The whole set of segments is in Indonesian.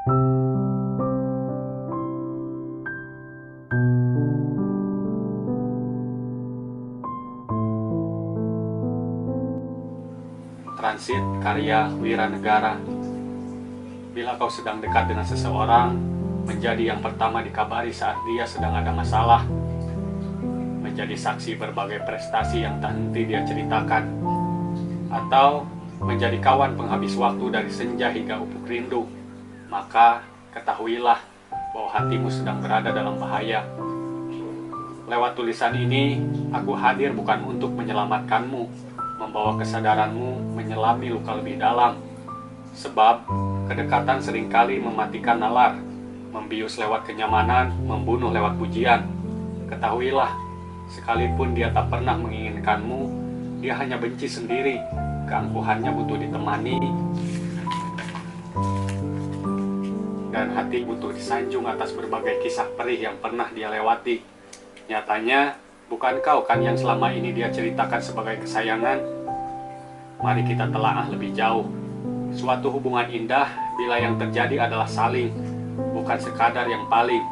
Transit karya Wiranegara. Bila kau sedang dekat dengan seseorang, menjadi yang pertama dikabari saat dia sedang ada masalah, menjadi saksi berbagai prestasi yang tak henti dia ceritakan, atau menjadi kawan penghabis waktu dari senja hingga ufuk rindu, maka ketahuilah bahwa hatimu sedang berada dalam bahaya. Lewat tulisan ini, aku hadir bukan untuk menyelamatkanmu, membawa kesadaranmu menyelami luka lebih dalam. Sebab, kedekatan seringkali mematikan nalar, membius lewat kenyamanan, membunuh lewat pujian. Ketahuilah, sekalipun dia tak pernah menginginkanmu, dia hanya benci sendiri. Keangkuhannya butuh ditemani, dan hati butuh disanjung atas berbagai kisah perih yang pernah dia lewati. Nyatanya, bukan kau kan yang selama ini dia ceritakan sebagai kesayangan? Mari kita telaah lebih jauh. Suatu hubungan indah bila yang terjadi adalah saling, bukan sekadar yang paling.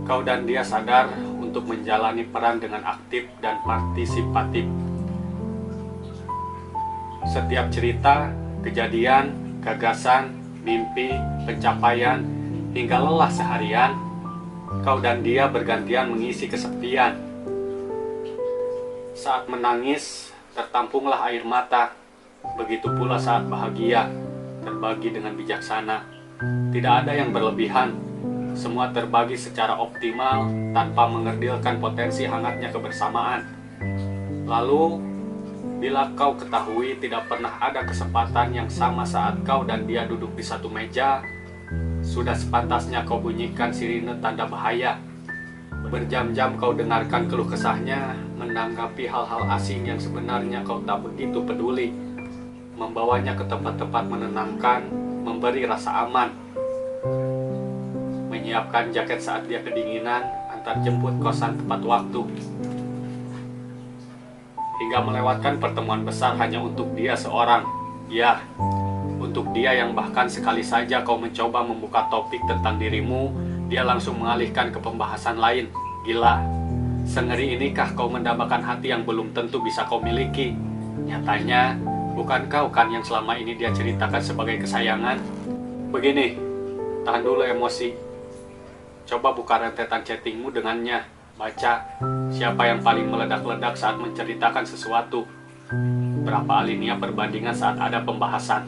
Kau dan dia sadar untuk menjalani peran dengan aktif dan partisipatif. Setiap cerita, kejadian, gagasan, mimpi, pencapaian, hingga lelah seharian, kau dan dia bergantian mengisi kesepian. Saat menangis, tertampunglah air mata. Begitu pula saat bahagia, terbagi dengan bijaksana. Tidak ada yang berlebihan. Semua terbagi secara optimal tanpa mengerdilkan potensi hangatnya kebersamaan. Lalu, bila kau ketahui tidak pernah ada kesempatan yang sama saat kau dan dia duduk di satu meja, sudah sepantasnya kau bunyikan sirine tanda bahaya. Berjam-jam kau dengarkan keluh kesahnya, menanggapi hal-hal asing yang sebenarnya kau tak begitu peduli, membawanya ke tempat-tempat menenangkan, memberi rasa aman, menyiapkan jaket saat dia kedinginan, antar jemput kosan tepat waktu, hingga melewatkan pertemuan besar hanya untuk dia seorang. Ya, untuk dia yang bahkan sekali saja kau mencoba membuka topik tentang dirimu, dia langsung mengalihkan ke pembahasan lain. Gila, sengeri inikah kau mendambakan hati yang belum tentu bisa kau miliki? Nyatanya, bukan kau kan yang selama ini dia ceritakan sebagai kesayangan? Begini, tahan dulu emosi. Coba buka rentetan chattingmu dengannya. Baca, siapa yang paling meledak-ledak saat menceritakan sesuatu? Berapa alinea perbandingan saat ada pembahasan?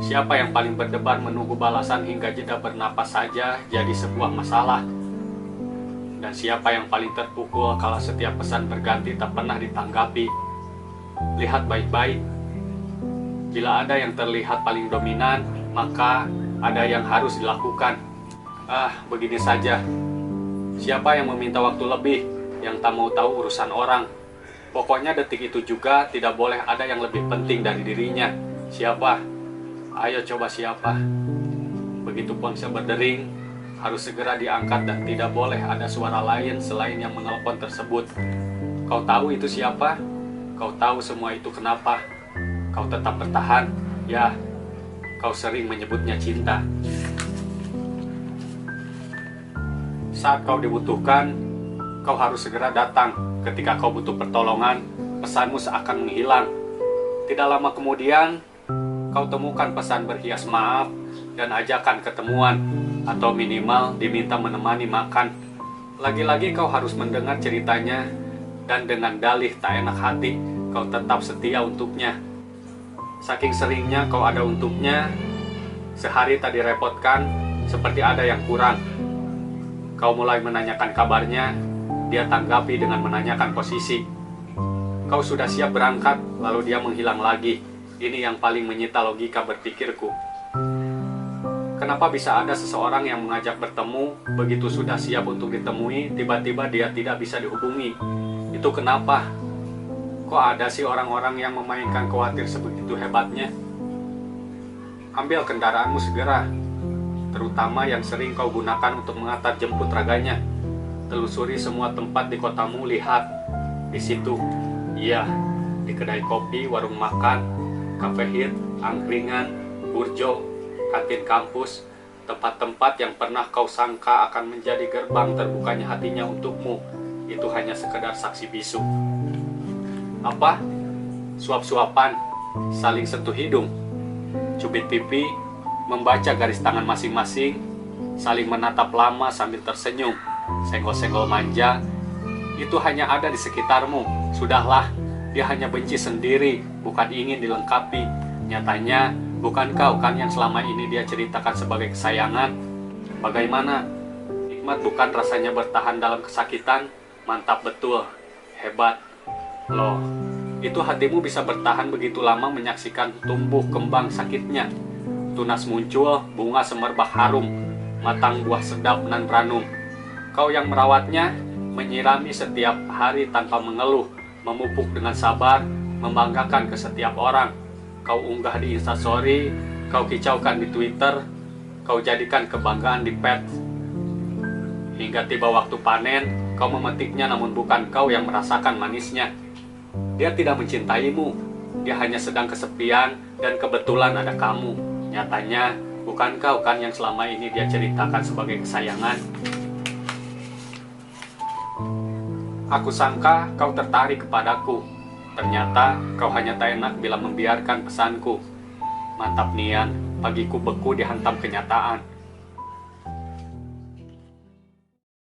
Siapa yang paling berdebar menunggu balasan hingga jeda bernapas saja jadi sebuah masalah? Dan siapa yang paling terpukul kalau setiap pesan berganti tak pernah ditanggapi? Lihat baik-baik. Bila ada yang terlihat paling dominan, maka ada yang harus dilakukan. Begini saja. Siapa yang meminta waktu lebih, yang tak mau tahu urusan orang? Pokoknya detik itu juga tidak boleh ada yang lebih penting dari dirinya. Siapa? Ayo coba siapa? Begitu ponsel berdering, harus segera diangkat dan tidak boleh ada suara lain selain yang menelpon tersebut. Kau tahu itu siapa? Kau tahu semua itu kenapa? Kau tetap bertahan? Ya, kau sering menyebutnya cinta. Saat kau dibutuhkan, kau harus segera datang. Ketika kau butuh pertolongan, pesanmu seakan menghilang. Tidak lama kemudian, kau temukan pesan berhias maaf dan ajakan ketemuan, atau minimal diminta menemani makan. Lagi-lagi kau harus mendengar ceritanya, dan dengan dalih tak enak hati, kau tetap setia untuknya. Saking seringnya kau ada untuknya, sehari tak direpotkan, seperti ada yang kurang. Kau mulai menanyakan kabarnya, dia tanggapi dengan menanyakan posisi. Kau sudah siap berangkat, lalu dia menghilang lagi. Ini yang paling menyita logika berpikirku. Kenapa bisa ada seseorang yang mengajak bertemu, begitu sudah siap untuk ditemui, tiba-tiba dia tidak bisa dihubungi? Itu kenapa? Kok ada sih orang-orang yang memainkan khawatir sebegitu hebatnya? Ambil kendaraanmu segera, terutama yang sering kau gunakan untuk mengantar jemput raganya. Telusuri semua tempat di kotamu, lihat. Di situ, iya, di kedai kopi, warung makan, kafe hit, angkringan, burjo, kantin kampus, Tempat-tempat yang pernah kau sangka akan menjadi gerbang terbukanya hatinya untukmu, itu hanya sekedar saksi bisu. Apa? Suap-suapan, saling sentuh hidung, cubit pipi, membaca garis tangan masing-masing, saling menatap lama sambil tersenyum, senggol-senggol manja, itu hanya ada di sekitarmu. Sudahlah, dia hanya benci sendiri, bukan ingin dilengkapi. Nyatanya, bukan kau kan yang selama ini dia ceritakan sebagai kesayangan? Bagaimana? Nikmat bukan rasanya bertahan dalam kesakitan? Mantap betul, hebat. Loh, itu hatimu bisa bertahan begitu lama menyaksikan tumbuh kembang sakitnya. Tunas muncul, bunga semerbak harum, matang buah sedap nan ranum. Kau yang merawatnya, menyirami setiap hari tanpa mengeluh, memupuk dengan sabar, membanggakan ke setiap orang. Kau unggah di Instastory, kau kicaukan di Twitter, kau jadikan kebanggaan di pet. Hingga tiba waktu panen, kau memetiknya namun bukan kau yang merasakan manisnya. Dia tidak mencintaimu, dia hanya sedang kesepian dan kebetulan ada kamu. Nyatanya, bukan kau kan yang selama ini dia ceritakan sebagai kesayangan. Aku sangka kau tertarik kepadaku. Ternyata kau hanya tak enak bila membiarkan pesanku. Mantap nian, pagiku beku dihantam kenyataan.